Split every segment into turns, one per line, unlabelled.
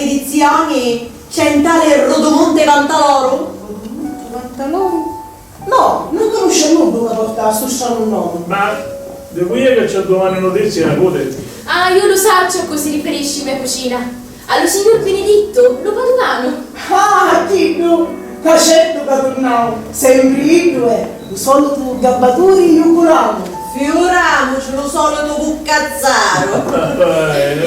spedizioni c'è in tale Rodomonte Vantaloro?
Vantaloro? No, non conosce nulla porta sto strano nome.
Ma di qui è che c'è domani notizie, la code?
Ah, io lo so a cui si riferisce mia cucina. Allo signor Benedetto, lo padovano.
Ah, Tino, facendo padronao, sempre io il solito gabbatore io curavo.
Figuriamoci, lo solito cuccazzaro.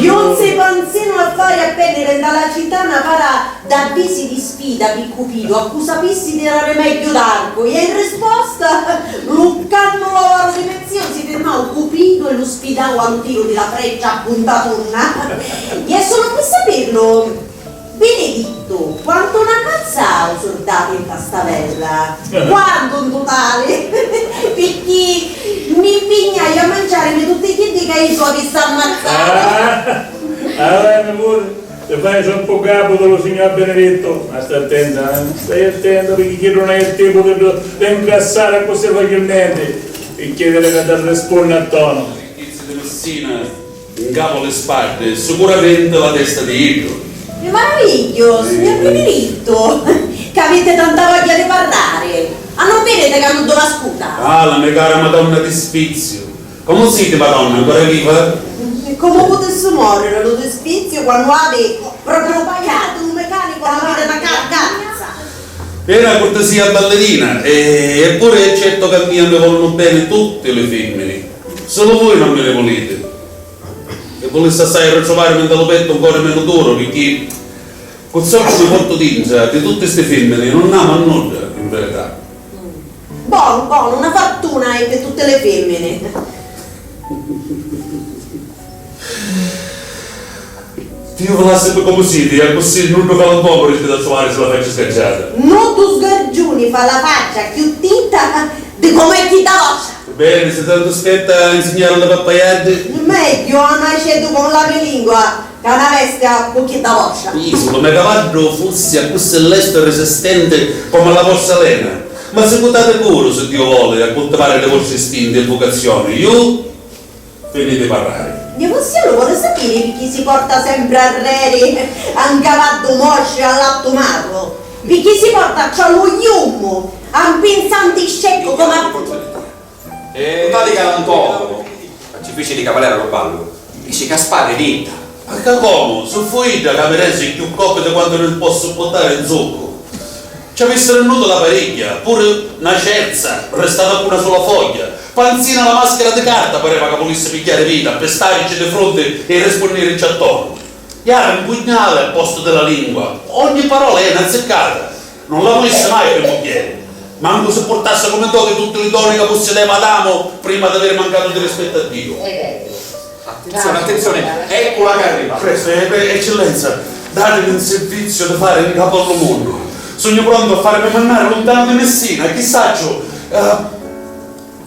Io non sei panzino a fare appena dalla città una para da avvisi di sfida per Cupido, accusapissi di errare meglio d'arco. E in risposta, Luccanno lavoro di pensione si fermò Cupido e lo sfidavo a un tiro della freccia a puntatona. E solo per saperlo, Benedetto, quanto ne ammazzavo soldati in Castavella? Quanto in totale? Perché mi impegnai a mangiare tutti i chiedi che i suoi stanno ammazzando.
Bene pure, se fai un po' capo dello signor Benedetto, ma stai attenta, stai attento perché chi non hai il tempo di incassare così facilmente e chiedere che ti risponda a tono.
Ricchezza di Messina, in capo alle spalle, sicuramente la testa di Idro.
Mi meraviglio, signor Benedetto, che avete tanta voglia di parlare. Ah, non vedete che non dove scuta?
Ah, la mia cara Madonna di Spizio. Come siete, Madonna, ancora viva?
E come potesse morire lo despizio quando avete proprio pagato un meccanico a avere una carcazza?
Era cortesia ballerina, eppure è certo che a me mi vogliono bene tutte le femmine. Solo voi non me le volete. E volesse assai ritrovare mentre lo petto un cuore meno duro, perché col sacco di porto d'inza di tutte queste femmine non amo a nulla, in verità.
Buono, una fortuna è per tutte le femmine.
Dio ve la sempre come siete, e così non lo fa un po' riesce a trovare sulla faccia scacciata.
Non tu sgargiuni fa la faccia più tinta di come ti da
Bene, se tanto aspetta a insegnare la pappaiardi.
meglio a nascere con la mia lingua che una veste a cucchietta vostra.
Isola, mio cavallo fosse a questo lesto e resistente come la vostra lena. Ma se votate pure, se Dio vuole, a coltivare le vostre istinti e vocazioni, io venite a parlare.
Io possiamo vuole sapere perché si porta sempre a rere a un cavallo moscio all'attomato. Perché si porta a lo iummo, a un pensante scecco come a...
Tali galantomo, ci fece di cavaliere lo ballo, dice caspare dinta.
Ma che come? Su fuita camerese più coppe di quanto non posso portare in zucco. Ci avesse venuto la parecchia, pure una cerza, restata con una sola foglia. Panzina la maschera di carta pareva che volesse picchiare vita, per starci di fronte e rispondere attorno. Era un pugnale al posto della lingua, ogni parola è una azzeccata, non la volesse mai per mogliere. Manco se portasse come dote tutte le donne che possedeva Adamo prima di aver mancato di rispetto a Dio.
Attenzione, eccola che arriva.
Presto, eccellenza, datemi un servizio da fare in capo al mondo. Sono pronto a farmi mannare lontano di Messina, chissà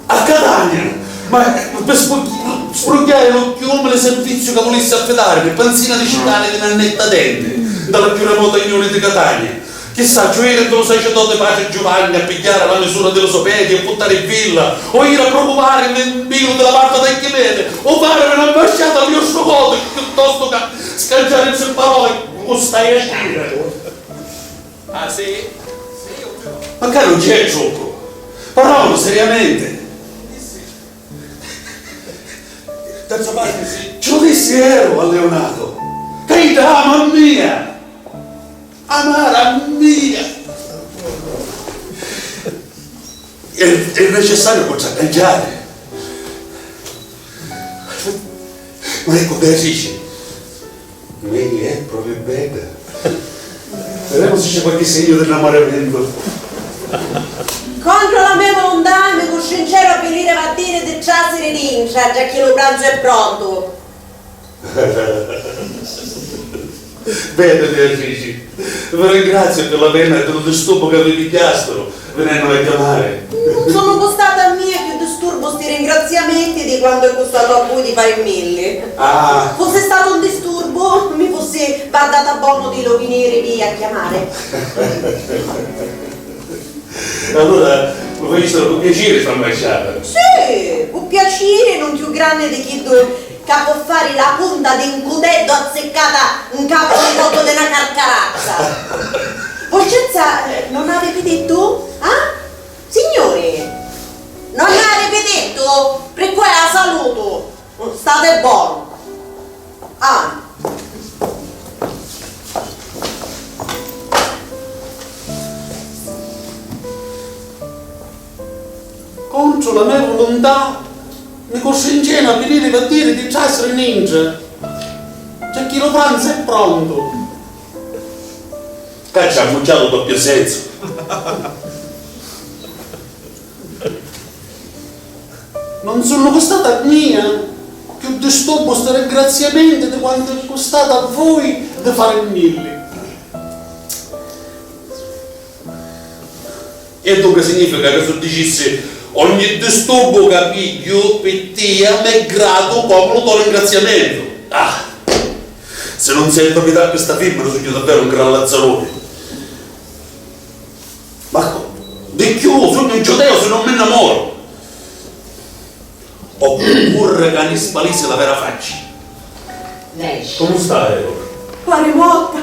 a Catania, ma per sprugliare l'occhiume il servizio che volesse affidarmi, panzina di cittadini di Nannetta Dente, dalla più remota unione di Catania. Chissà, cioè che lo sacerdote Pace Giovanni a pigliare la misura dello sopedi e buttare in villa, o ir a preoccupare nell'invio della parte del Chimete, o fare un'ambasciata al mio scopo piuttosto che scanciare in parole, o stai a dire.
Ah sì?
Ma che non c'è gioco? Parliamo seriamente. Terza parte, sì. Giudiziero a Leonardo. Che dama mia! Amara mia! È necessario consacrare. Ma ecco che dice. Lei è proprio bella. Vediamo se c'è qualche segno dell'innamoramento.
Contro la mia volontà mi coscincero a venire mattina di ciasere rincia, già che lo pranzo è pronto.
Bene, Beatrice, vi ringrazio per la pena e per il disturbo che avevi chiesto venendo a chiamare.
Non sono costata a me più disturbo sti ringraziamenti di quanto è costato a voi di fare il mille.
Ah,
Fosse stato un disturbo, mi fosse guardata buono di lo venire lì a chiamare.
allora lo visto con piacere sta ambasciata.
Sì, con piacere, non più grande di chi che può fare la punta di un cudetto azzeccata in capo di botto di una carazza. Vocezza, non avete detto? Ah? Signore, non avete detto? Per qua la saluto. State buoni. Ah.
Contro la mia volontà mi costringeva a venire per dire di essere ninja. C'è chi lo pranzo è pronto. Caccia ha mangiato doppio senso. Non sono costata a mia più disturbo sto ringraziamento di quanto è costato a voi di fare il mille. E dunque significa che se dicessi ogni disturbo che piglio per te a me è grato come lo do ringraziamento. Ah, se non sei proprietà di questa firma sono davvero un gran lazzarone. Ma di più sono un giudeo se non mi innamoro. Oppure che ne spalisse la vera faccia. Come stai?
Pare morta.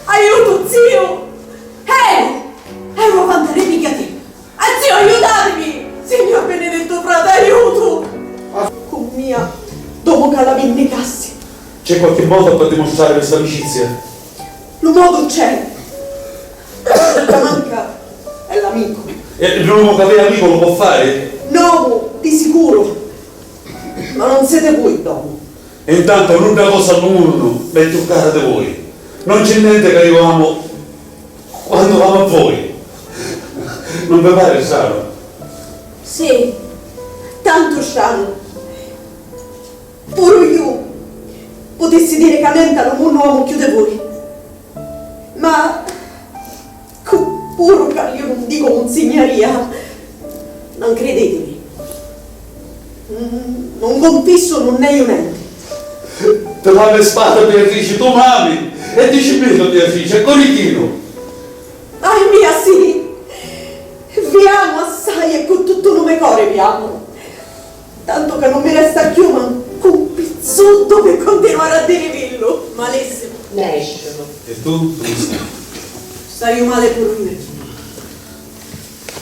Aiuto, zio. Ero quanta replicati. Zio, aiutatemi. Signor Benedetto Frate, aiuto. Con mia, dopo che la vendicassi.
C'è qualche modo per dimostrare questa amicizia?
Lo modo c'è. La manca è l'amico.
E l'uomo che aveva amico lo può fare?
No, di sicuro. Ma non siete voi, dopo.
E intanto l'unica cosa al mondo è toccare di voi. Non c'è niente che io amo quando amo a voi. Non vi pare strano?
Sì, tanto strano. Pure io potessi dire che mentano un uomo più di voi. Ma pure che io non dico consegneria, non credetemi. Non confisso non ne io niente.
Te la spada Beatrice, tu mami e dici meno Beatrice, corichino.
Ah mia sì, vi amo assai e con tutto il nome core vi amo. Tanto che non mi resta più manco un pizzotto per continuare a derivillo. Malissimo.
Nessuno.
E tu? Come stai?
Stai male pure me.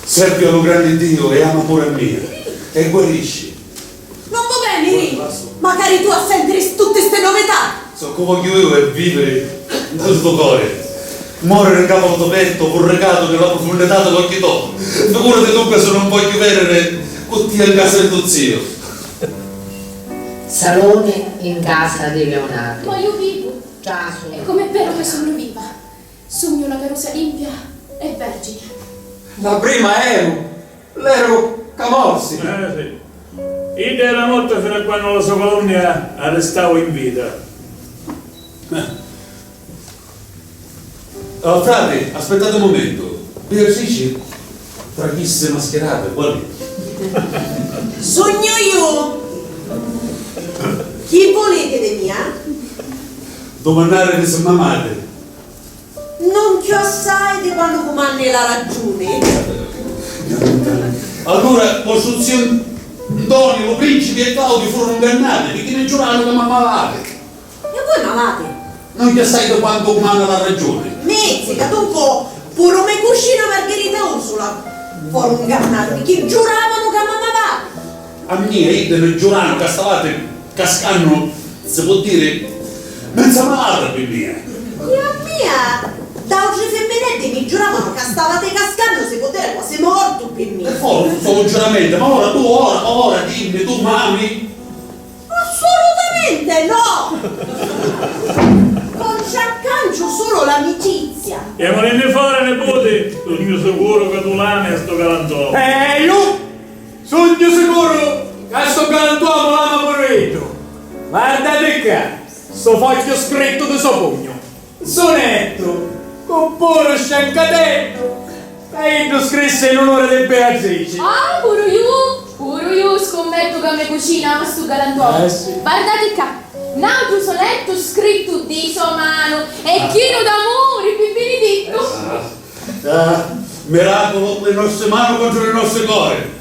Servi allo grande Dio e ama pure a mia e guarisci.
Non va bene, Ri. Magari tu a sentire tutte queste novità.
So come voglio io è vivere dal tuo cuore. Muore nel capo del petto, vorregato nella profondità dell'occhio. Figurati dunque se non voglio vedere con te a casa del tuo zio.
Salone in casa di Leonardo.
Ma io vivo.
Ciao.
E com'è vero che sono viva. Sogno la carosa limpia e vergine.
La prima l'ero Camorsi.
Sì. Io era morta fino a quando la sua colonia arrestavo in vita.
Oh, frate, aspettate un momento. Beatrice, tra chi si è mascherata, guardi.
Sogno io. Chi volete di mia?
Domandare che se mamate.
Non ti assai di quando comandi la ragione.
Allora, vostro zio Antonio, lo principe e Claudio furono ingannati perché ne giuravano che mamavate.
E voi mamate?
Non gli sai da quanto comanda la ragione.
Mezzica, dunque, pure me cuscino Margherita Ursula. Furono ingannati perché giuravano che mamavate.
A mia ide ne giuravano che stavate cascando, si può dire, mezza malata per mia.
E a mia, da oggi femminette mi giuravano che stavate cascando, se potete quasi morto per me.
E forse solo giuramento, ma ora dimmi, tu mami.
Assolutamente no! Non ci accancio solo l'amicizia.
E venendo fuori nipote, sono sicuro che tu l'ami a sto galantuomo.
Io sono sicuro che sto galantuomo l'ama pure io. Guardate qua, sto foglio scritto di suo pugno. Sonetto, con puro sciancatello. E io scrisse in onore di Beatrice.
Ah, pure io scommetto che me cucina a sto galantuomo.
Sì.
Guardate qua, un altro sonetto scritto di sua mano e pieno d'amore, più benedetto.
Miracolo, le nostre mani contro le nostre cuore.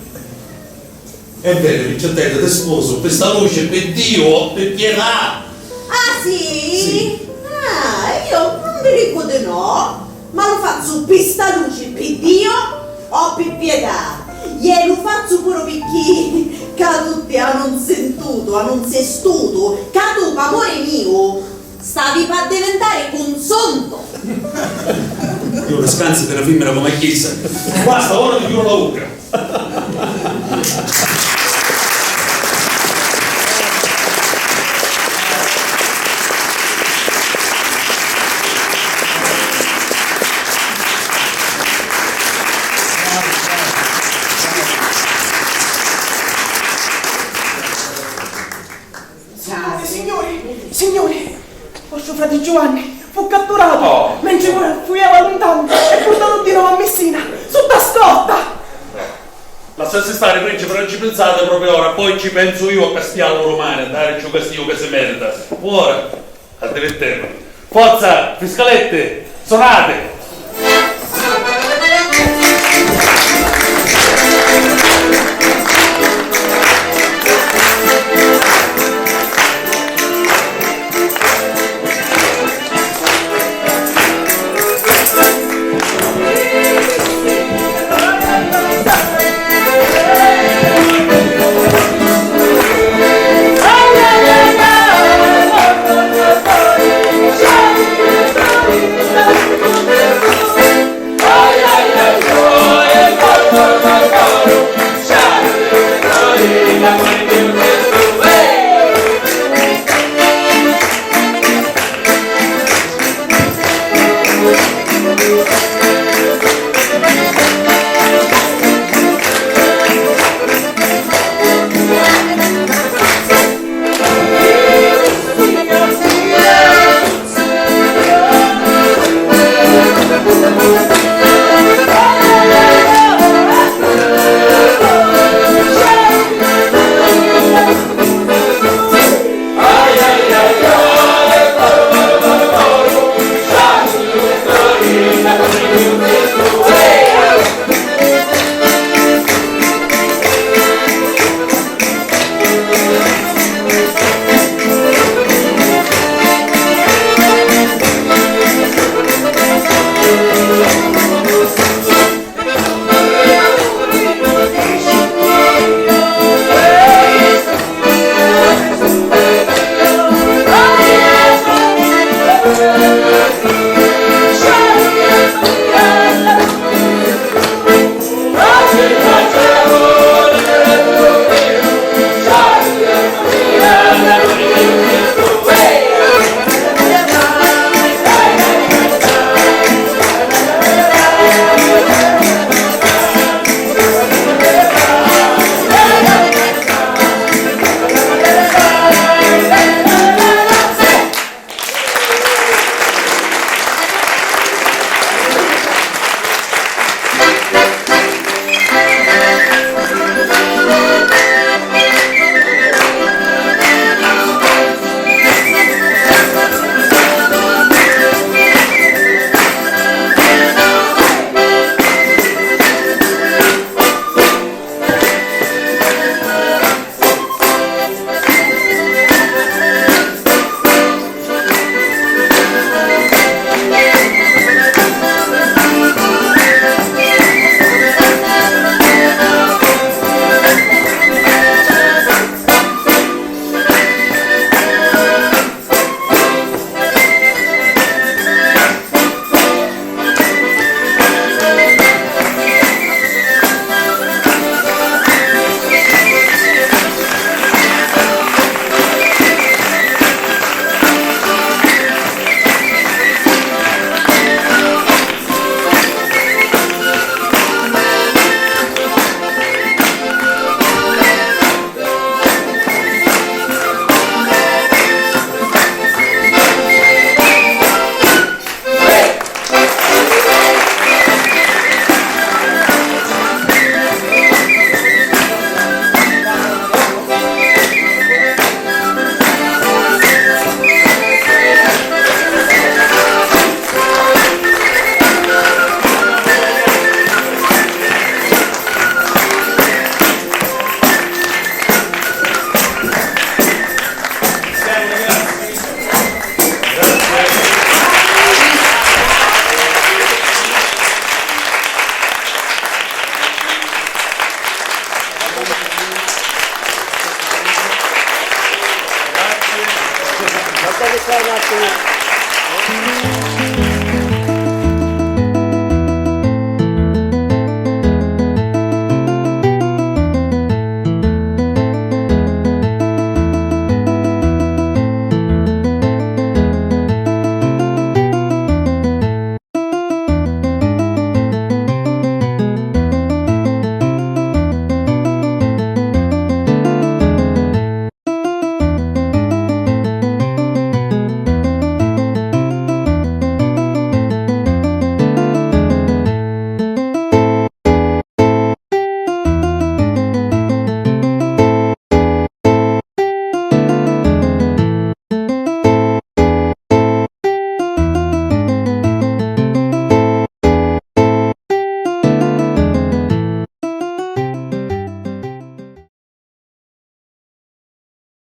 Ebbene, Vincentella, ti sposo per sta luce, per Dio, per pietà.
Ah sì? Ah, io non mi ricordo di no, ma lo faccio per sta luce, per Dio o per pietà. E lo faccio pure per chi che tutti hanno sentito, hanno sestuto, che tu, amore mio, stavi per diventare consonto.
Io le scansi della femmina come chiesa. Basta, ora ti chiudo la bocca.
Signori, vostro fratello Giovanni fu catturato
Oh.
mentre fuggiva lontano e portato di nuovo a Messina, sotto scorta.
Lasciate stare, principe, non ci pensate proprio ora, poi ci penso io a Castiano Romano, a dare il castigo che si merita. Ora, a terra. Forza, fiscalette, suonate!
Thank you.